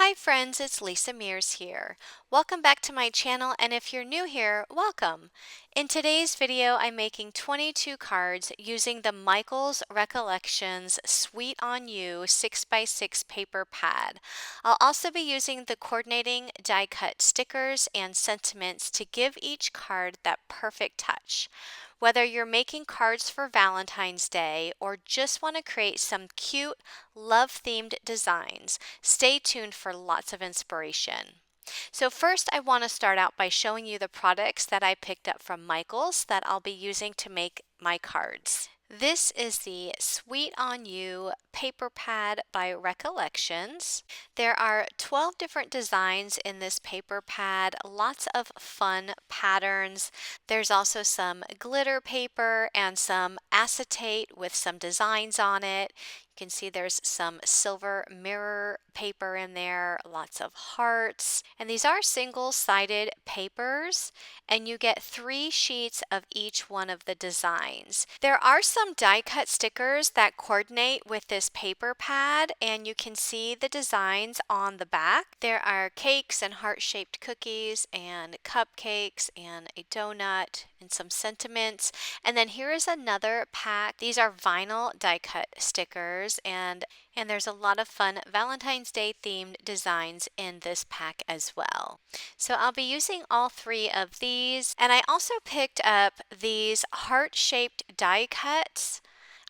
Hi friends, it's Lisa Mears here. Welcome back to my channel, and if you're new here, welcome. In today's video, I'm making 22 cards using the Michaels Recollections Sweet on You 6x6 paper pad. I'll also be using the coordinating die cut stickers and sentiments to give each card that perfect touch. Whether you're making cards for Valentine's Day or just want to create some cute, love-themed designs, stay tuned for lots of inspiration. So first I want to start out by showing you the products that I picked up from Michaels that I'll be using to make my cards. This is the Sweet on You paper pad by Recollections. There are 12 different designs in this paper pad, lots of fun patterns. There's also some glitter paper and some acetate with some designs on it. You can see there's some silver mirror paper in there, lots of hearts. And these are single-sided papers, and you get 3 sheets of each one of the designs. There are some die cut stickers that coordinate with this paper pad, and you can see the designs on the back. There are cakes and heart-shaped cookies and cupcakes and a donut and some sentiments. And then here is another pack. These are vinyl die cut stickers, and there's a lot of fun Valentine's Day themed designs in this pack as well. So I'll be using all 3 of these, and I also picked up these heart-shaped die cuts.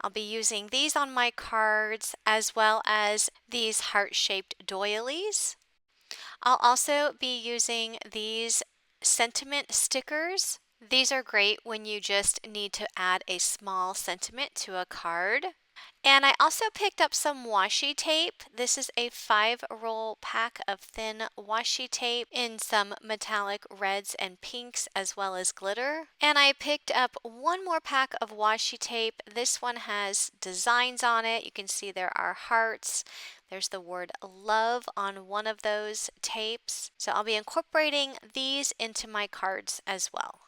I'll be using these on my cards as well as these heart-shaped doilies. I'll also be using these sentiment stickers. These are great when you just need to add a small sentiment to a card. And I also picked up some washi tape. This is a 5-roll pack of thin washi tape in some metallic reds and pinks as well as glitter. And I picked up one more pack of washi tape. This one has designs on it. You can see there are hearts. There's the word love on one of those tapes. So I'll be incorporating these into my cards as well.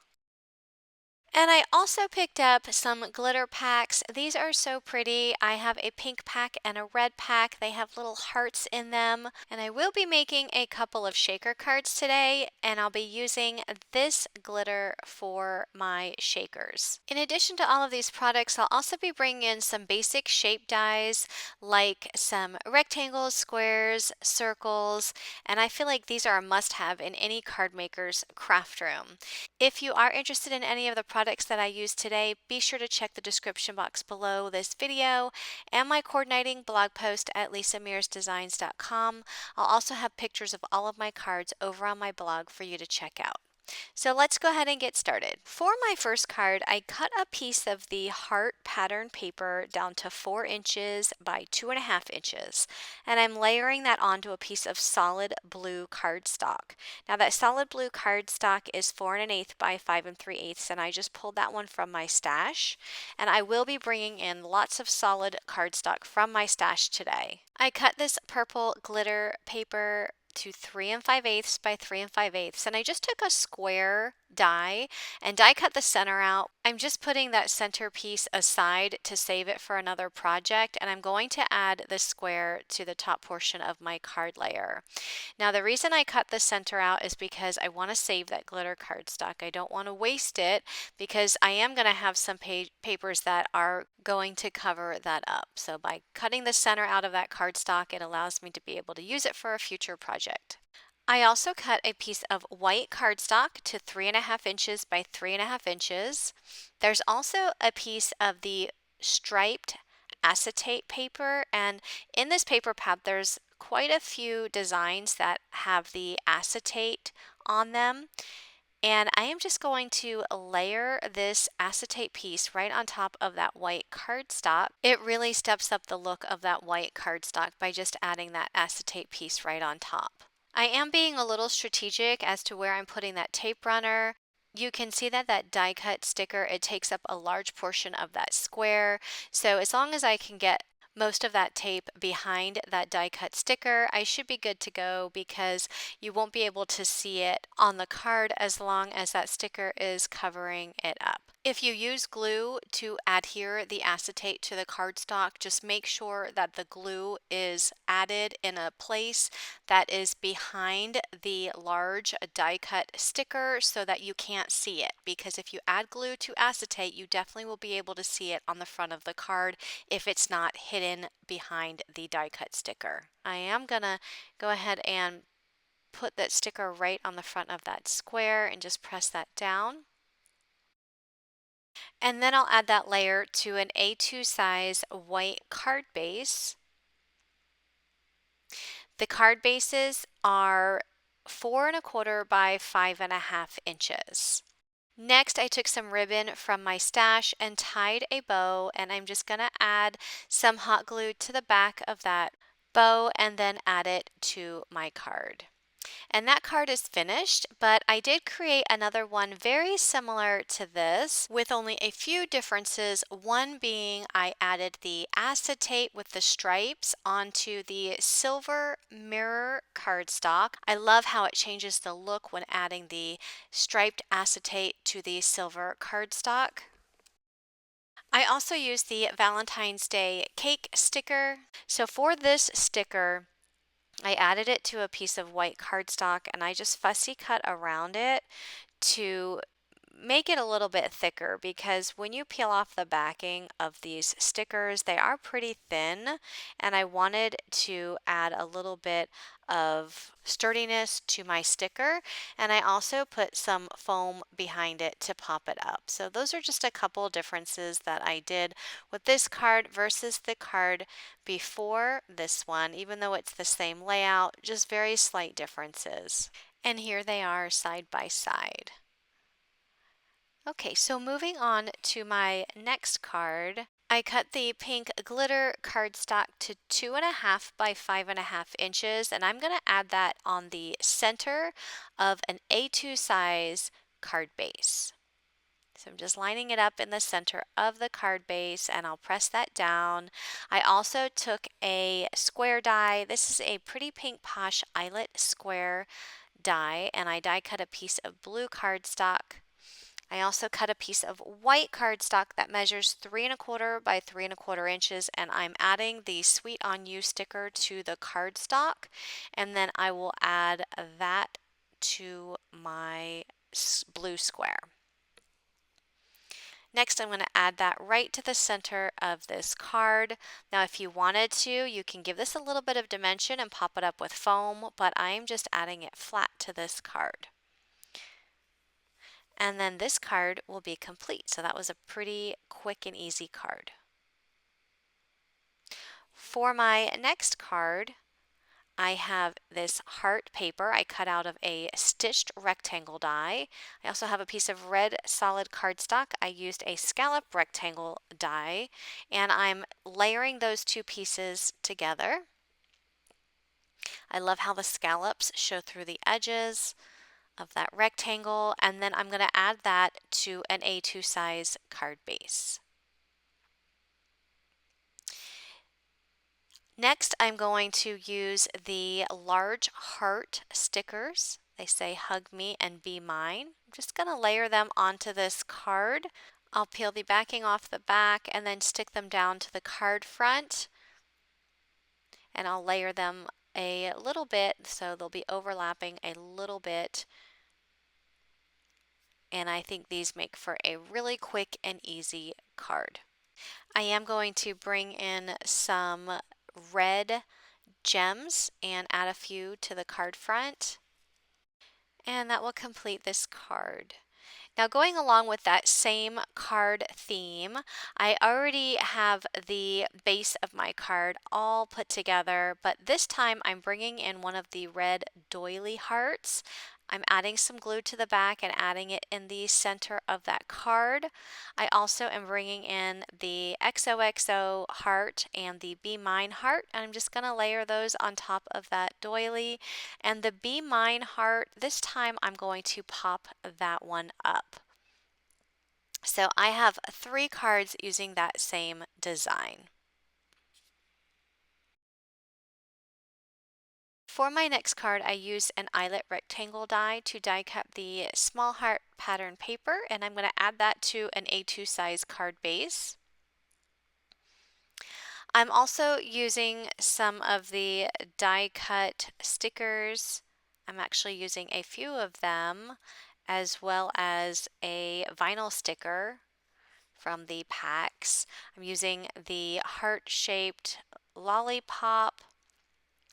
And I also picked up some glitter packs. These are so pretty. I have a pink pack and a red pack. They have little hearts in them. And I will be making a couple of shaker cards today, and I'll be using this glitter for my shakers. In addition to all of these products, I'll also be bringing in some basic shape dies like some rectangles, squares, circles, and I feel like these are a must-have in any card maker's craft room. If you are interested in any of the products that I use today, be sure to check the description box below this video and my coordinating blog post at lisamearsdesigns.com. I'll also have pictures of all of my cards over on my blog for you to check out. So let's go ahead and get started. For my first card, I cut a piece of the heart pattern paper down to 4 inches by 2.5 inches, and I'm layering that onto a piece of solid blue cardstock. Now that solid blue cardstock is 4 1/8 by 5 3/8, and I just pulled that one from my stash, and I will be bringing in lots of solid cardstock from my stash today. I cut this purple glitter paper to 3 5/8 by 3 5/8, and I just took a square die and die cut the center out. I'm just putting that center piece aside to save it for another project, and I'm going to add the square to the top portion of my card layer. Now the reason I cut the center out is because I want to save that glitter cardstock. I don't want to waste it because I am going to have some papers that are going to cover that up. So by cutting the center out of that cardstock, it allows me to be able to use it for a future project. I also cut a piece of white cardstock to 3 1/2 inches by 3 1/2 inches. There's also a piece of the striped acetate paper, and in this paper pad there's quite a few designs that have the acetate on them. And I am just going to layer this acetate piece right on top of that white cardstock. It really steps up the look of that white cardstock by just adding that acetate piece right on top. I am being a little strategic as to where I'm putting that tape runner. You can see that die cut sticker, it takes up a large portion of that square. So as long as I can get most of that tape behind that die cut sticker, I should be good to go because you won't be able to see it on the card as long as that sticker is covering it up. If you use glue to adhere the acetate to the cardstock, just make sure that the glue is added in a place that is behind the large die cut sticker so that you can't see it. Because if you add glue to acetate, you definitely will be able to see it on the front of the card if it's not hidden behind the die cut sticker. I am gonna go ahead and put that sticker right on the front of that square and just press that down. And then I'll add that layer to an A2 size white card base. The card bases are 4¼ by 5½ inches. Next, I took some ribbon from my stash and tied a bow, and I'm just going to add some hot glue to the back of that bow and then add it to my card. And that card is finished, but I did create another one very similar to this with only a few differences. One being I added the acetate with the stripes onto the silver mirror cardstock. I love how it changes the look when adding the striped acetate to the silver cardstock. I also used the Valentine's Day cake sticker. So for this sticker, I added it to a piece of white cardstock and I just fussy cut around it to make it a little bit thicker, because when you peel off the backing of these stickers, they are pretty thin, and I wanted to add a little bit of sturdiness to my sticker, and I also put some foam behind it to pop it up. So those are just a couple differences that I did with this card versus the card before this one, even though it's the same layout, just very slight differences. And here they are side by side. Okay, so moving on to my next card, I cut the pink glitter cardstock to 2½ by 5½ inches, and I'm going to add that on the center of an A2 size card base. So I'm just lining it up in the center of the card base, and I'll press that down. I also took a square die. This is a Pretty Pink Posh eyelet square die, and I die cut a piece of blue cardstock. I also cut a piece of white cardstock that measures 3¼ by 3¼ inches, and I'm adding the Sweet on You sticker to the cardstock, and then I will add that to my blue square. Next, I'm going to add that right to the center of this card. Now, if you wanted to, you can give this a little bit of dimension and pop it up with foam, but I'm just adding it flat to this card. And then this card will be complete. So that was a pretty quick and easy card. For my next card, I have this heart paper I cut out of a stitched rectangle die. I also have a piece of red solid cardstock. I used a scallop rectangle die, and I'm layering those two pieces together. I love how the scallops show through the edges of that rectangle, and then I'm going to add that to an A2 size card base. Next, I'm going to use the large heart stickers. They say hug me and be mine. I'm just going to layer them onto this card. I'll peel the backing off the back and then stick them down to the card front, and I'll layer them a little bit so they'll be overlapping a little bit. And I think these make for a really quick and easy card. I am going to bring in some red gems and add a few to the card front. And that will complete this card. Now, going along with that same card theme, I already have the base of my card all put together, but this time I'm bringing in one of the red doily hearts. I'm adding some glue to the back and adding it in the center of that card. I also am bringing in the XOXO heart and the Be Mine heart, and I'm just going to layer those on top of that doily. And the Be Mine heart, this time I'm going to pop that one up. So I have 3 cards using that same design. For my next card, I used an eyelet rectangle die to die cut the small heart pattern paper, and I'm going to add that to an A2 size card base. I'm also using some of the die cut stickers. I'm actually using a few of them, as well as a vinyl sticker from the packs. I'm using the heart-shaped lollipop.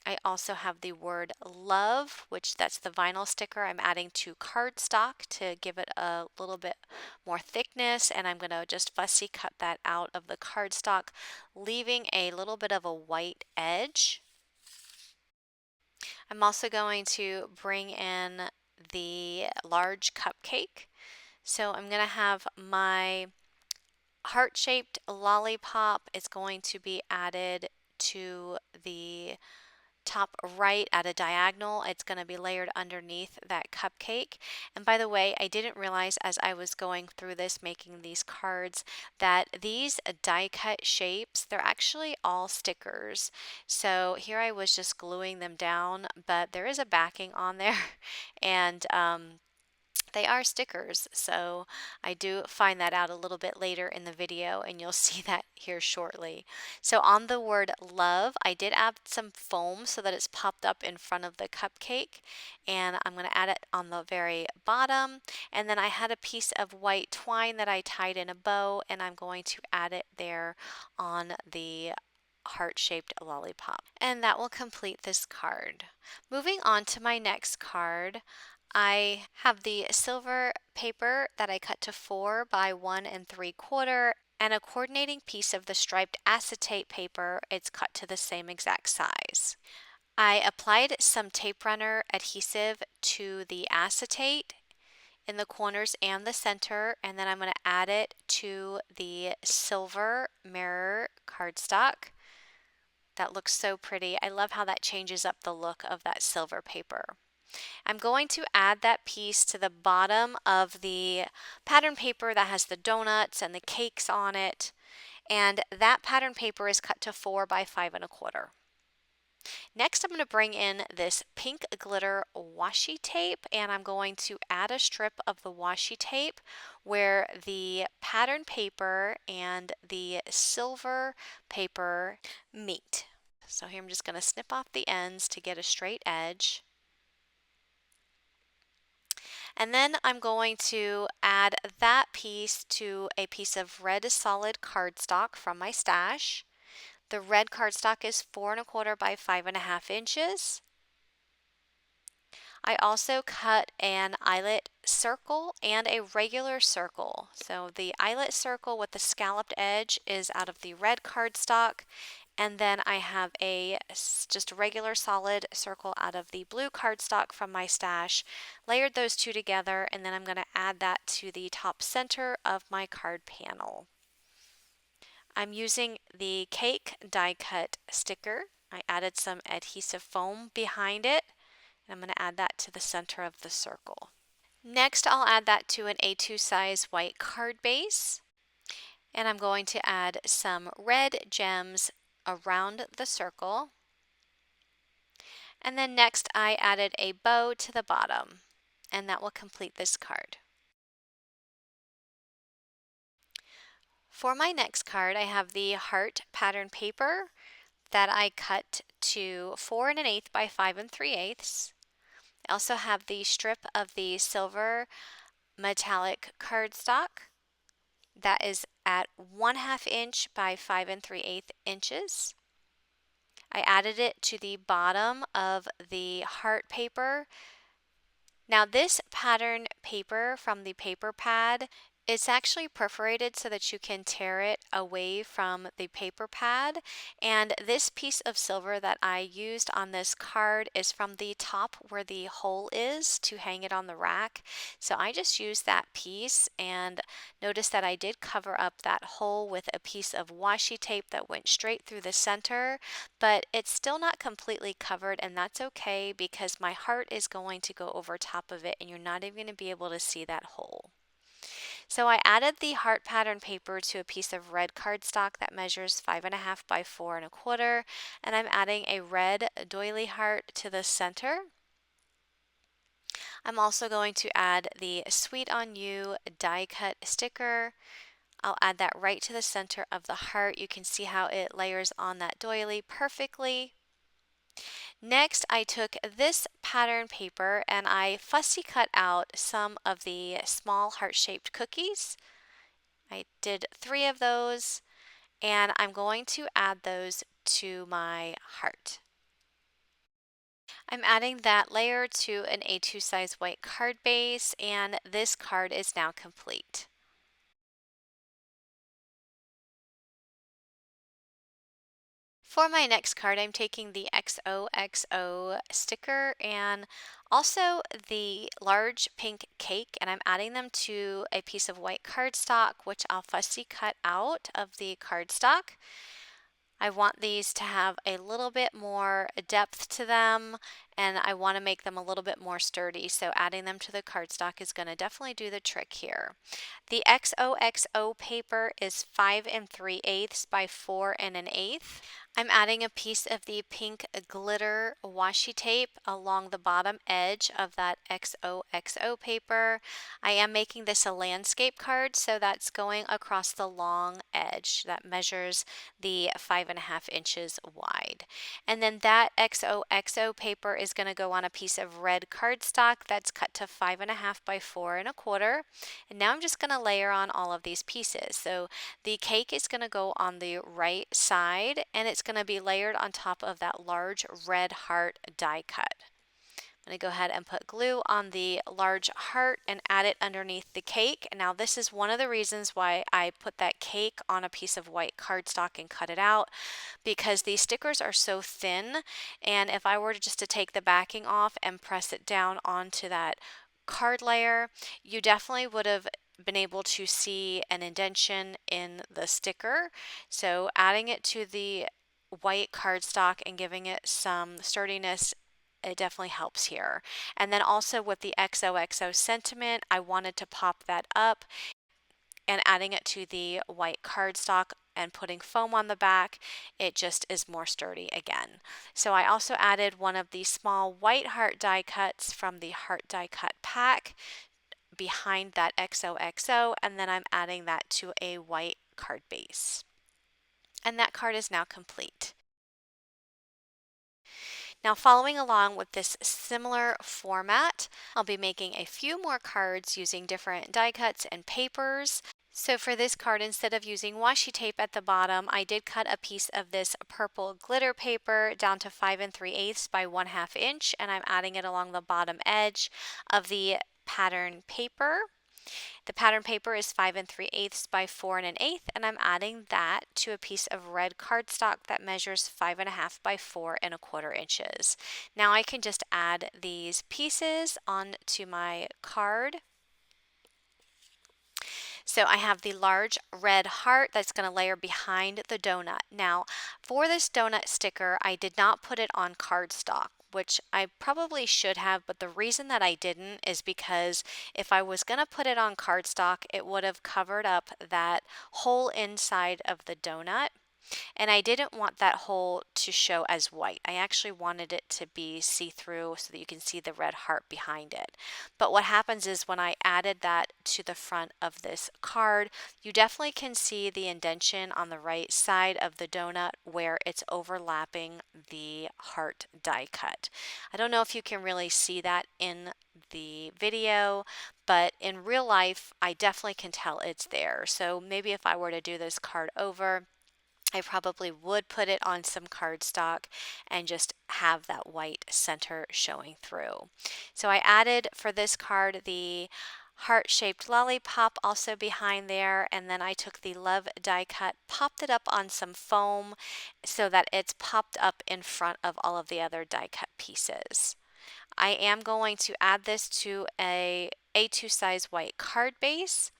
I also have the word love, which that's the vinyl sticker I'm adding to cardstock to give it a little bit more thickness, and I'm going to just fussy cut that out of the cardstock, leaving a little bit of a white edge. I'm also going to bring in the large cupcake. So I'm going to have my heart-shaped lollipop. It's going to be added to the top right at a diagonal. It's going to be layered underneath that cupcake. And by the way, I didn't realize as I was going through this, making these cards, that these die cut shapes, they're actually all stickers. So here I was just gluing them down, but there is a backing on there, and they are stickers, so I do find that out a little bit later in the video, and you'll see that here shortly. So on the word love, I did add some foam so that it's popped up in front of the cupcake, and I'm going to add it on the very bottom. And then I had a piece of white twine that I tied in a bow, and I'm going to add it there on the heart-shaped lollipop. And that will complete this card. Moving on to my next card, I have the silver paper that I cut to 4 by 1 3/4 and a coordinating piece of the striped acetate paper. It's cut to the same exact size. I applied some tape runner adhesive to the acetate in the corners and the center, and then I'm going to add it to the silver mirror cardstock. That looks so pretty. I love how that changes up the look of that silver paper. I'm going to add that piece to the bottom of the pattern paper that has the donuts and the cakes on it, and that pattern paper is cut to 4 by 5 1/4. Next, I'm going to bring in this pink glitter washi tape, and I'm going to add a strip of the washi tape where the pattern paper and the silver paper meet. So here I'm just going to snip off the ends to get a straight edge. And then I'm going to add that piece to a piece of red solid cardstock from my stash. The red cardstock is 4 1/4 by 5 1/2 inches. I also cut an eyelet circle and a regular circle. So the eyelet circle with the scalloped edge is out of the red cardstock, and then I have a just a regular solid circle out of the blue cardstock from my stash. Layered those two together, and then I'm going to add that to the top center of my card panel. I'm using the cake die cut sticker. I added some adhesive foam behind it. I'm going to add that to the center of the circle. Next, I'll add that to an A2 size white card base. And I'm going to add some red gems around the circle. And then next, I added a bow to the bottom. And that will complete this card. For my next card, I have the heart pattern paper that I cut to 4 1/8 by 5 3/8. I also have the strip of the silver metallic cardstock that is at 1/2 inch by 5 3/8 inches. I added it to the bottom of the heart paper. Now this pattern paper from the paper pad, it's actually perforated so that you can tear it away from the paper pad, and this piece of silver that I used on this card is from the top where the hole is to hang it on the rack. So I just used that piece, and notice that I did cover up that hole with a piece of washi tape that went straight through the center, but it's still not completely covered, and that's okay because my heart is going to go over top of it and you're not even going to be able to see that hole. So I added the heart pattern paper to a piece of red cardstock that measures 5.5 by 4.25, and I'm adding a red doily heart to the center. I'm also going to add the Sweet on You die cut sticker. I'll add that right to the center of the heart. You can see how it layers on that doily perfectly. Next, I took this pattern paper and I fussy cut out some of the small heart-shaped cookies. I did 3 of those, and I'm going to add those to my heart. I'm adding that layer to an A2 size white card base, and this card is now complete. For my next card, I'm taking the XOXO sticker and also the large pink cake, and I'm adding them to a piece of white cardstock, which I'll fussy cut out of the cardstock. I want these to have a little bit more depth to them, and I want to make them a little bit more sturdy, so adding them to the cardstock is going to definitely do the trick here. The XOXO paper is 5 3/8 by 4 1/8. I'm adding a piece of the pink glitter washi tape along the bottom edge of that XOXO paper. I am making this a landscape card, so that's going across the long edge that measures the 5.5 inches wide. And then that XOXO paper is going to go on a piece of red cardstock that's cut to 5.5 by 4.25. And now I'm just going to layer on all of these pieces. So the cake is going to go on the right side, and it's going to be layered on top of that large red heart die cut. I'm going to go ahead and put glue on the large heart and add it underneath the cake. Now this is one of the reasons why I put that cake on a piece of white cardstock and cut it out, because these stickers are so thin, and if I were to take the backing off and press it down onto that card layer, you definitely would have been able to see an indentation in the sticker. So adding it to the white cardstock and giving it some sturdiness, it definitely helps here. And then also with the XOXO sentiment, I wanted to pop that up, and adding it to the white cardstock and putting foam on the back, it just is more sturdy again. So I also added one of the small white heart die cuts from the heart die cut pack behind that XOXO, and then I'm adding that to a white card base. And that card is now complete. Now, following along with this similar format, I'll be making a few more cards using different die cuts and papers. So for this card, instead of using washi tape at the bottom, I did cut a piece of this purple glitter paper down to 5 3/8 by 1/2 inch, and I'm adding it along the bottom edge of the pattern paper. The pattern paper is 5 3/8 by 4 1/8, and I'm adding that to a piece of red cardstock that measures 5.5 by 4.25 inches. Now I can just add these pieces onto my card. So I have the large red heart that's going to layer behind the donut. Now, for this donut sticker, I did not put it on cardstock, which I probably should have, but the reason that I didn't is because if I was going to put it on cardstock, it would have covered up that hole inside of the donut. And I didn't want that hole to show as white. I actually wanted it to be see-through so that you can see the red heart behind it. But what happens is when I added that to the front of this card, you definitely can see the indentation on the right side of the donut where it's overlapping the heart die cut. I don't know if you can really see that in the video, but in real life, I definitely can tell it's there. So maybe if I were to do this card over, I probably would put it on some cardstock and just have that white center showing through. So I added for this card the heart-shaped lollipop also behind there, and then I took the love die cut, popped it up on some foam so that it's popped up in front of all of the other die cut pieces. I am going to add this to a A2 size white card base.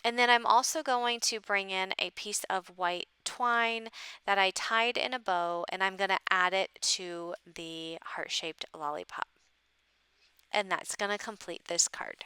And then I'm also going to bring in a piece of white twine that I tied in a bow, and I'm going to add it to the heart-shaped lollipop. And that's going to complete this card.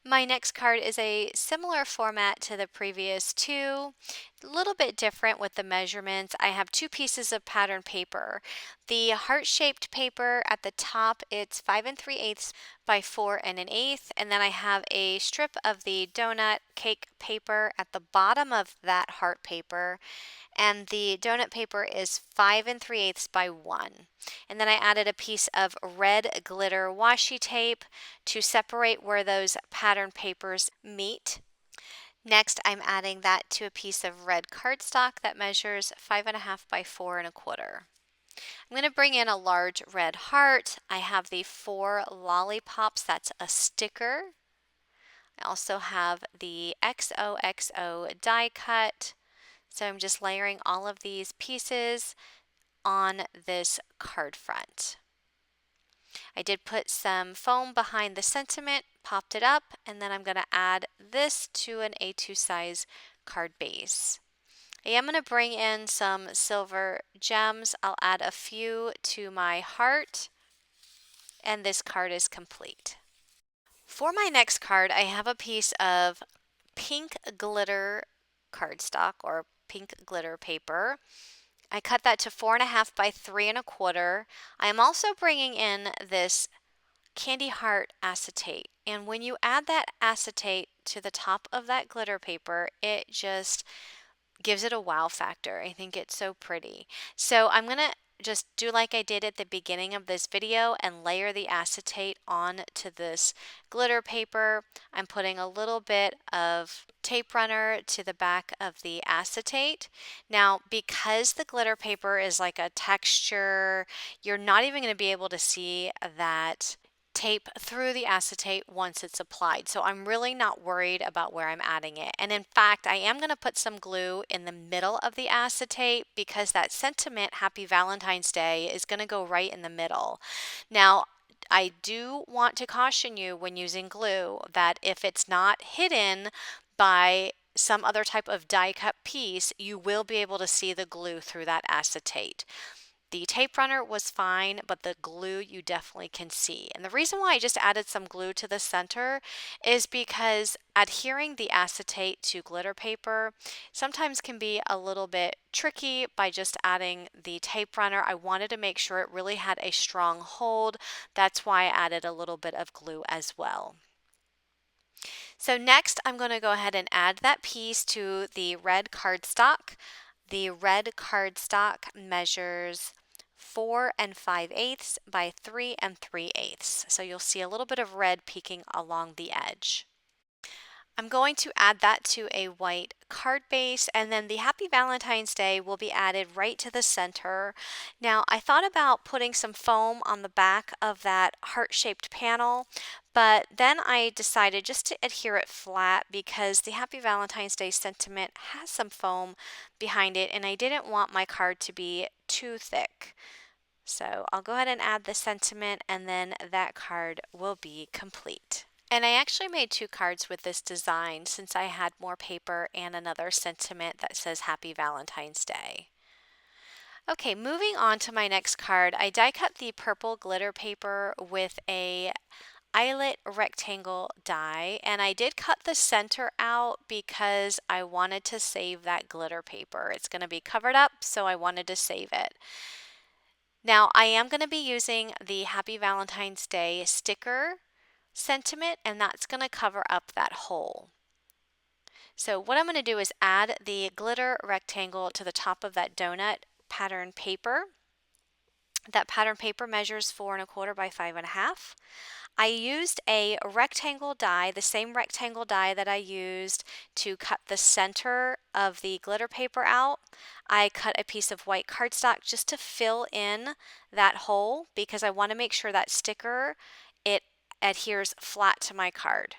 My next card is a similar format to the previous two, a little bit different with the measurements. I have two pieces of pattern paper. The heart-shaped paper at the top, it's 5 3/8 by 4 1/8, and then I have a strip of the donut cake paper at the bottom of that heart paper, and the donut paper is 5 3/8 by 1. And then I added a piece of red glitter washi tape to separate where those pattern papers meet. Next, I'm adding that to a piece of red cardstock that measures 5 1/2 by 4 1/4. I'm going to bring in a large red heart. I have the 4 lollipops, that's a sticker. I also have the XOXO die cut. So I'm just layering all of these pieces on this card front. I did put some foam behind the sentiment, popped it up, and then I'm going to add this to an A2 size card base. I am going to bring in some silver gems. I'll add a few to my heart, and this card is complete. For my next card, I have a piece of pink glitter cardstock or pink glitter paper. I cut that to 4 1/2 by 3 1/4. I am also bringing in this candy heart acetate, and when you add that acetate to the top of that glitter paper, it just gives it a wow factor. I think it's so pretty. So I'm going to just do like I did at the beginning of this video and layer the acetate on to this glitter paper. I'm putting a little bit of tape runner to the back of the acetate. Now, because the glitter paper is like a texture, you're not even going to be able to see that tape through the acetate once it's applied. So I'm really not worried about where I'm adding it. And in fact, I am going to put some glue in the middle of the acetate because that sentiment, Happy Valentine's Day, is going to go right in the middle. Now, I do want to caution you when using glue that if it's not hidden by some other type of die cut piece, you will be able to see the glue through that acetate. The tape runner was fine, but the glue you definitely can see. And the reason why I just added some glue to the center is because adhering the acetate to glitter paper sometimes can be a little bit tricky by just adding the tape runner. I wanted to make sure it really had a strong hold. That's why I added a little bit of glue as well. So next I'm going to go ahead and add that piece to the red cardstock. The red cardstock measures 4 5/8 by 3 3/8. So you'll see a little bit of red peeking along the edge. I'm going to add that to a white card base, and then the Happy Valentine's Day will be added right to the center. Now, I thought about putting some foam on the back of that heart-shaped panel, but then I decided just to adhere it flat because the Happy Valentine's Day sentiment has some foam behind it, and I didn't want my card to be too thick. So I'll go ahead and add the sentiment, and then that card will be complete. And I actually made two cards with this design since I had more paper and another sentiment that says Happy Valentine's Day. Okay, moving on to my next card, I die cut the purple glitter paper with a eyelet rectangle die, and I did cut the center out because I wanted to save that glitter paper. It's going to be covered up, so I wanted to save it. Now, I am going to be using the Happy Valentine's Day sticker sentiment, and that's going to cover up that hole. So what I'm going to do is add the glitter rectangle to the top of that donut pattern paper. That pattern paper measures 4 1/4 by 5 1/2. I used a rectangle die, the same rectangle die that I used to cut the center of the glitter paper out. I cut a piece of white cardstock just to fill in that hole because I want to make sure that sticker, it adheres flat to my card.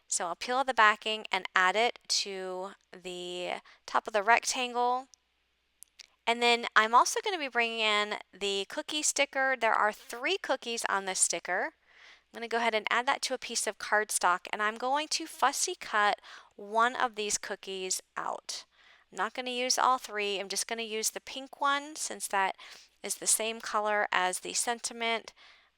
So I'll peel the backing and add it to the top of the rectangle. And then I'm also going to be bringing in the cookie sticker. There are 3 cookies on this sticker. I'm going to go ahead and add that to a piece of cardstock, and I'm going to fussy cut one of these cookies out. I'm not going to use all 3. I'm just going to use the pink one since that is the same color as the sentiment.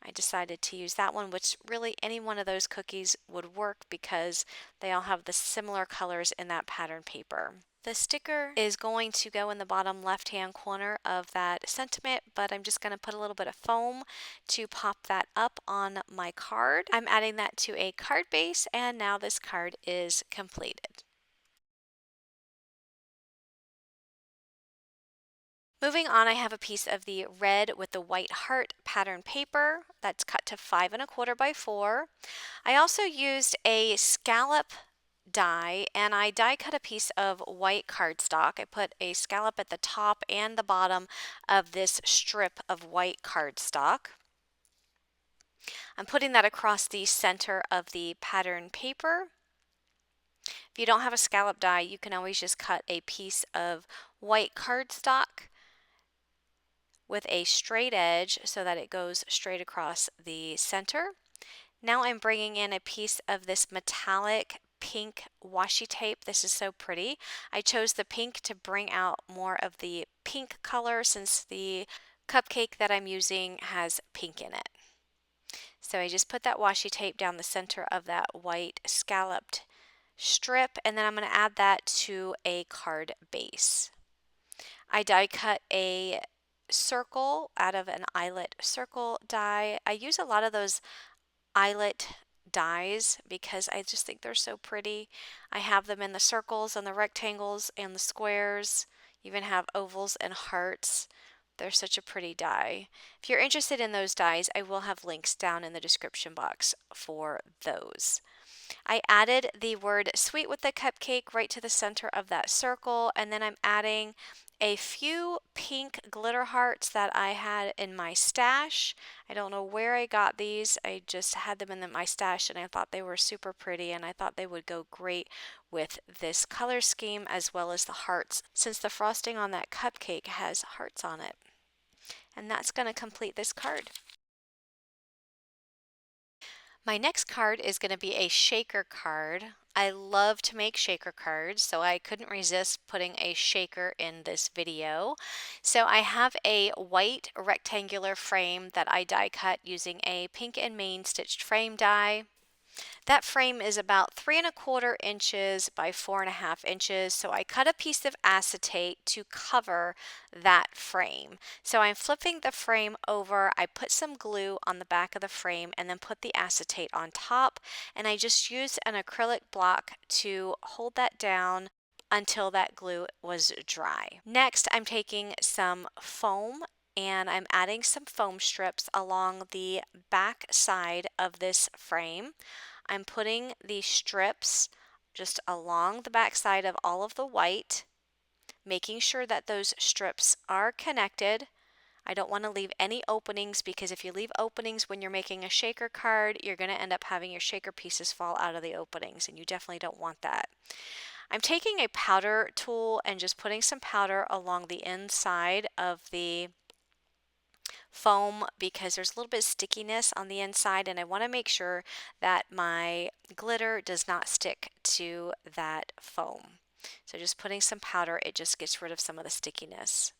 I decided to use that one, which really any one of those cookies would work because they all have the similar colors in that pattern paper. The sticker is going to go in the bottom left-hand corner of that sentiment, but I'm just going to put a little bit of foam to pop that up on my card. I'm adding that to a card base, and now this card is completed. Moving on, I have a piece of the red with the white heart pattern paper that's cut to 5 1/4 by 4. I also used a scallop die, and I die cut a piece of white cardstock. I put a scallop at the top and the bottom of this strip of white cardstock. I'm putting that across the center of the pattern paper. If you don't have a scallop die, you can always just cut a piece of white cardstock with a straight edge so that it goes straight across the center. Now I'm bringing in a piece of this metallic pink washi tape. This is so pretty. I chose the pink to bring out more of the pink color since the cupcake that I'm using has pink in it. So I just put that washi tape down the center of that white scalloped strip, and then I'm going to add that to a card base. I die cut a circle out of an eyelet circle die. I use a lot of those eyelet dies because I just think they're so pretty. I have them in the circles and the rectangles and the squares, even have ovals and hearts. They're such a pretty die. If you're interested in those dies, I will have links down in the description box for those. I added the word sweet with the cupcake right to the center of that circle, and then I'm adding a few pink glitter hearts that I had in my stash. I don't know where I got these. I just had them in my stash and I thought they were super pretty, and I thought they would go great with this color scheme as well as the hearts, since the frosting on that cupcake has hearts on it. And that's going to complete this card. My next card is going to be a shaker card. I love to make shaker cards, so I couldn't resist putting a shaker in this video. So I have a white rectangular frame that I die cut using a pink and main stitched frame die. That frame is about 3 1/4 inches by 4 1/2 inches, so I cut a piece of acetate to cover that frame. So I'm flipping the frame over, I put some glue on the back of the frame and then put the acetate on top, and I just used an acrylic block to hold that down until that glue was dry. Next, I'm taking some foam and I'm adding some foam strips along the back side of this frame. I'm putting these strips just along the back side of all of the white, making sure that those strips are connected. I don't want to leave any openings, because if you leave openings when you're making a shaker card, you're going to end up having your shaker pieces fall out of the openings, and you definitely don't want that. I'm taking a powder tool and just putting some powder along the inside of the foam because there's a little bit of stickiness on the inside, and I want to make sure that my glitter does not stick to that foam. So just putting some powder, it just gets rid of some of the stickiness.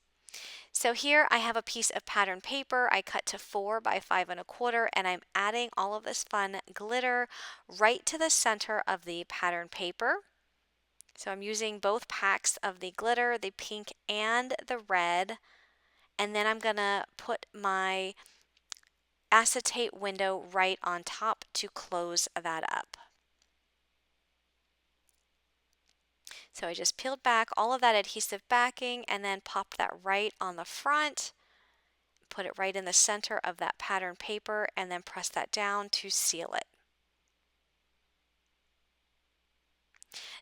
So here I have a piece of pattern paper I cut to 4 by 5 1/4, and I'm adding all of this fun glitter right to the center of the pattern paper. So I'm using both packs of the glitter, the pink and the red, and then I'm gonna put my acetate window right on top to close that up. So I just peeled back all of that adhesive backing and then popped that right on the front, put it right in the center of that pattern paper, and then press that down to seal it.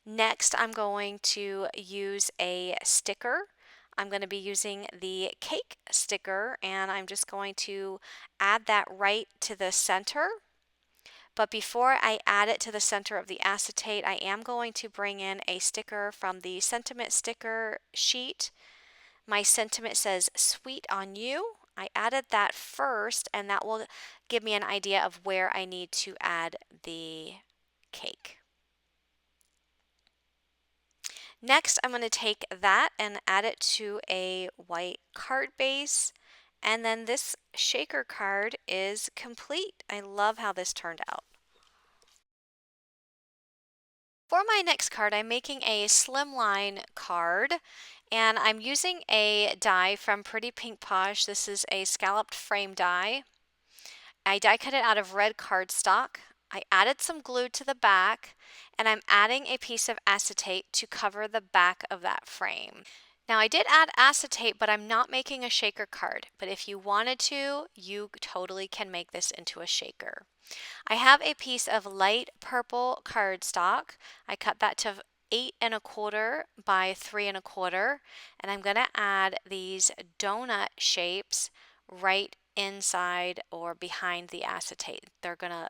Next, I'm going to use a sticker. I'm going to be using the cake sticker, and I'm just going to add that right to the center. But before I add it to the center of the acetate, I am going to bring in a sticker from the sentiment sticker sheet. My sentiment says "Sweet on You." I added that first, and that will give me an idea of where I need to add the cake. Next, I'm going to take that and add it to a white card base, And then this shaker card is complete. I love how this turned out. For my next card, I'm making a slimline card, and I'm using a die from Pretty Pink Posh. This is a scalloped frame die. I die cut it out of red cardstock. I added some glue to the back, and I'm adding a piece of acetate to cover the back of that frame. Now I did add acetate, but I'm not making a shaker card. But if you wanted to, you totally can make this into a shaker. I have a piece of light purple cardstock. I cut that to 8 1/4 by 3 1/4, and I'm going to add these donut shapes right inside or behind the acetate. They're going to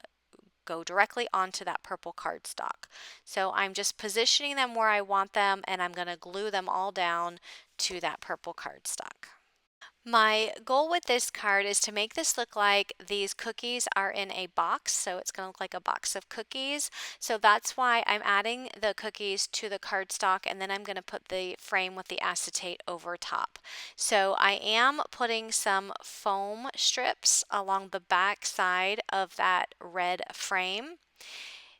go directly onto that purple cardstock. So I'm just positioning them where I want them, and I'm going to glue them all down to that purple cardstock. My goal with this card is to make this look like these cookies are in a box, so it's going to look like a box of cookies. So that's why I'm adding the cookies to the cardstock, and then I'm going to put the frame with the acetate over top. So I am putting some foam strips along the back side of that red frame.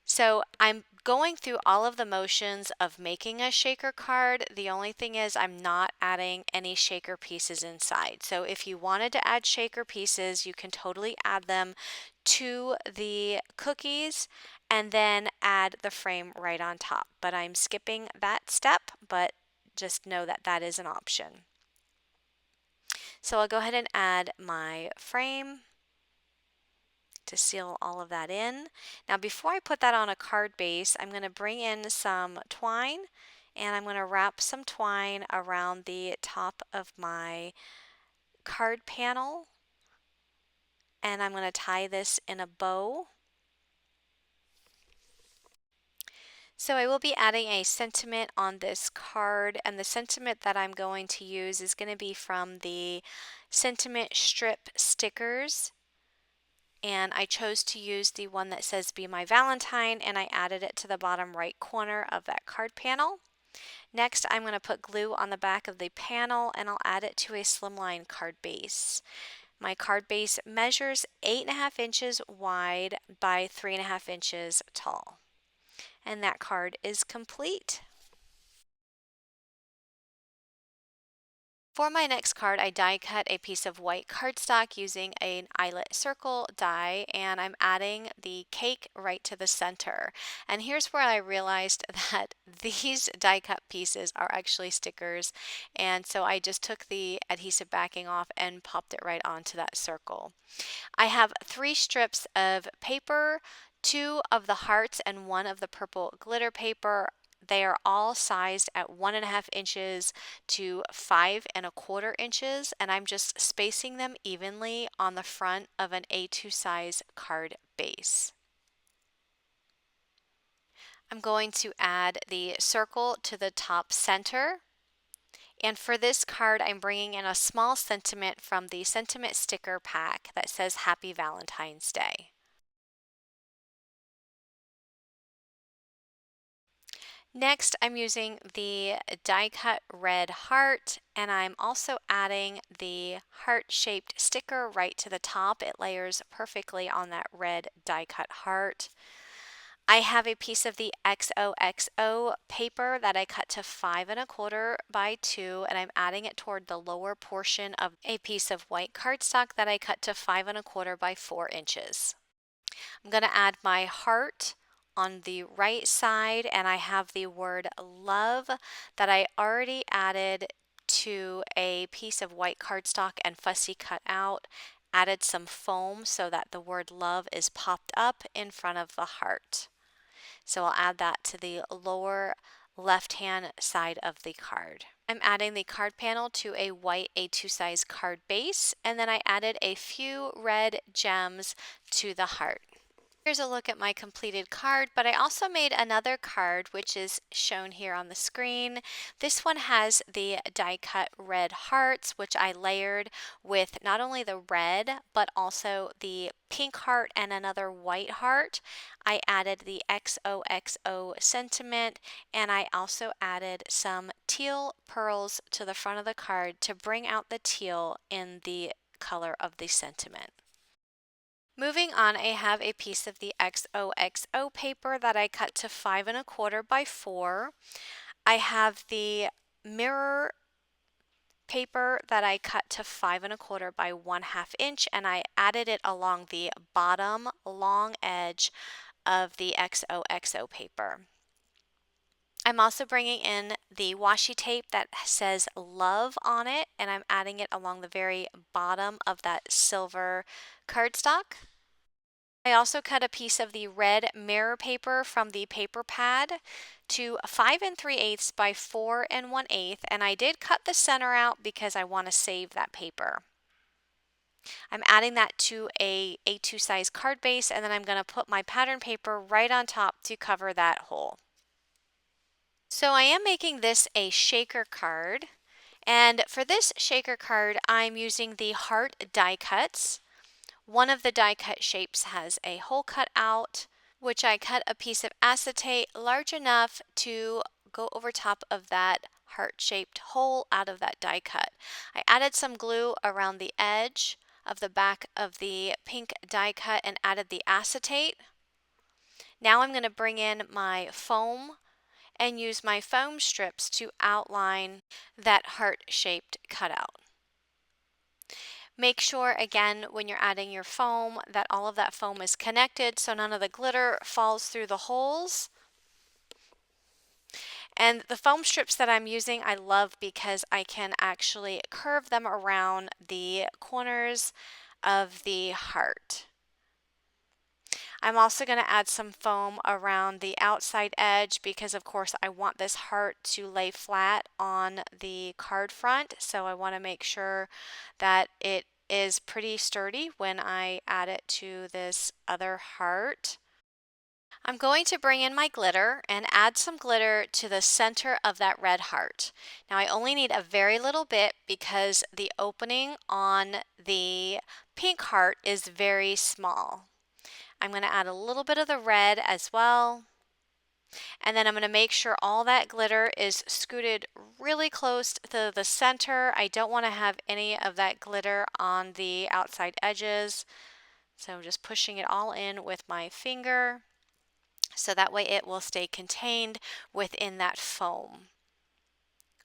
So I'm going through all of the motions of making a shaker card. The only thing is I'm not adding any shaker pieces inside. So if you wanted to add shaker pieces, you can totally add them to the cookies and then add the frame right on top. But I'm skipping that step, but just know that that is an option. So I'll go ahead and add my frame to seal all of that in. Now before I put that on a card base, I'm going to bring in some twine, and I'm going to wrap some twine around the top of my card panel, and I'm going to tie this in a bow. So I will be adding a sentiment on this card, and the sentiment that I'm going to use is going to be from the sentiment strip stickers. And I chose to use the one that says Be My Valentine, and I added it to the bottom right corner of that card panel. Next, I'm going to put glue on the back of the panel, and I'll add it to a slimline card base. My card base measures 8 1/2 inches wide by 3 1/2 inches tall. And that card is complete. For my next card, I die cut a piece of white cardstock using an eyelet circle die, and I'm adding the cake right to the center. And here's where I realized that these die cut pieces are actually stickers, and so I just took the adhesive backing off and popped it right onto that circle. I have 3 strips of paper, 2 of the hearts and 1 of the purple glitter paper. They are all sized at 1 1/2 inches to 5 1/4 inches, and I'm just spacing them evenly on the front of an A2 size card base. I'm going to add the circle to the top center. And for this card, I'm bringing in a small sentiment from the sentiment sticker pack that says Happy Valentine's Day. Next, I'm using the die cut red heart, and I'm also adding the heart-shaped sticker right to the top. It layers perfectly on that red die cut heart. I have a piece of the XOXO paper that I cut to 5 1/4 by 2, and I'm adding it toward the lower portion of a piece of white cardstock that I cut to 5 1/4 by 4 inches. I'm going to add my heart on the right side, and I have the word love that I already added to a piece of white cardstock and fussy cut out. Added some foam so that the word love is popped up in front of the heart. So I'll add that to the lower left hand side of the card. I'm adding the card panel to a white A2 size card base, and then I added a few red gems to the heart. Here's a look at my completed card, but I also made another card which is shown here on the screen. This one has the die cut red hearts, which I layered with not only the red but also the pink heart and another white heart. I added the XOXO sentiment, and I also added some teal pearls to the front of the card to bring out the teal in the color of the sentiment. Moving on, I have a piece of the XOXO paper that I cut to 5 1/4 by 4. I have the mirror paper that I cut to 5 1/4 by 1/2 inch, and I added it along the bottom long edge of the XOXO paper. I'm also bringing in the washi tape that says love on it, and I'm adding it along the very bottom of that silver cardstock. I also cut a piece of the red mirror paper from the paper pad to 5 3/8 by 4 1/8, and I did cut the center out because I want to save that paper. I'm adding that to a A2 size card base, and then I'm going to put my pattern paper right on top to cover that hole. So I am making this a shaker card, and for this shaker card I'm using the heart die cuts. One of the die cut shapes has a hole cut out, which I cut a piece of acetate large enough to go over top of that heart-shaped hole out of that die cut. I added some glue around the edge of the back of the pink die cut and added the acetate. Now I'm going to bring in my foam and use my foam strips to outline that heart-shaped cutout. Make sure, again, when you're adding your foam, that all of that foam is connected so none of the glitter falls through the holes. And the foam strips that I'm using, I love because I can actually curve them around the corners of the heart. I'm also going to add some foam around the outside edge because of course I want this heart to lay flat on the card front, so I want to make sure that it is pretty sturdy when I add it to this other heart. I'm going to bring in my glitter and add some glitter to the center of that red heart. Now I only need a very little bit because the opening on the pink heart is very small. I'm going to add a little bit of the red as well. And then I'm going to make sure all that glitter is scooted really close to the center. I don't want to have any of that glitter on the outside edges. So I'm just pushing it all in with my finger so that way it will stay contained within that foam.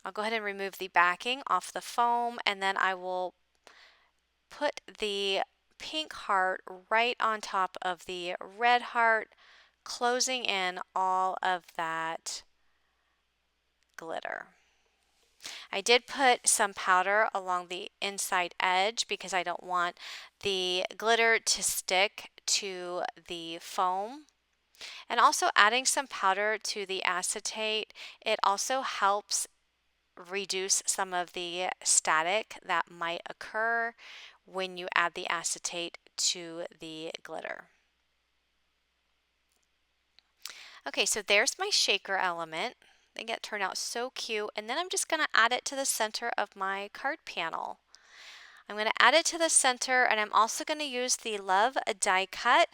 I'll go ahead and remove the backing off the foam, and then I will put the pink heart right on top of the red heart, closing in all of that glitter. I did put some powder along the inside edge because I don't want the glitter to stick to the foam. And also adding some powder to the acetate, it also helps reduce some of the static that might occur when you add the acetate to the glitter. Okay, so there's my shaker element. I think it turned out so cute. And then I'm just going to add it to the center of my card panel. I'm going to add it to the center, and I'm also going to use the Love die cut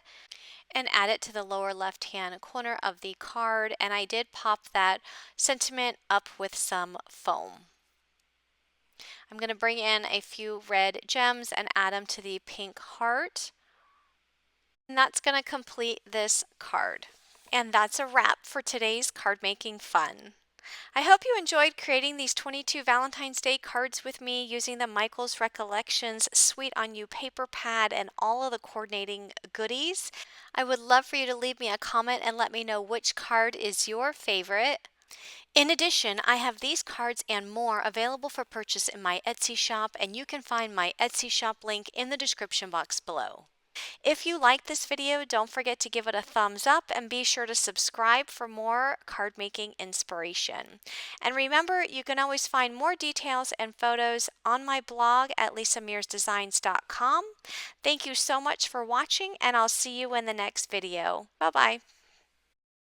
and add it to the lower left hand corner of the card, and I did pop that sentiment up with some foam. I'm going to bring in a few red gems and add them to the pink heart, and that's going to complete this card. And that's a wrap for today's card making fun. I hope you enjoyed creating these 22 Valentine's Day cards with me using the Michaels Recollections Sweet on You paper pad and all of the coordinating goodies. I would love for you to leave me a comment and let me know which card is your favorite. In addition, I have these cards and more available for purchase in my Etsy shop, and you can find my Etsy shop link in the description box below. If you liked this video, don't forget to give it a thumbs up and be sure to subscribe for more card making inspiration. And remember, you can always find more details and photos on my blog at lisamearsdesigns.com. Thank you so much for watching, and I'll see you in the next video. Bye-bye.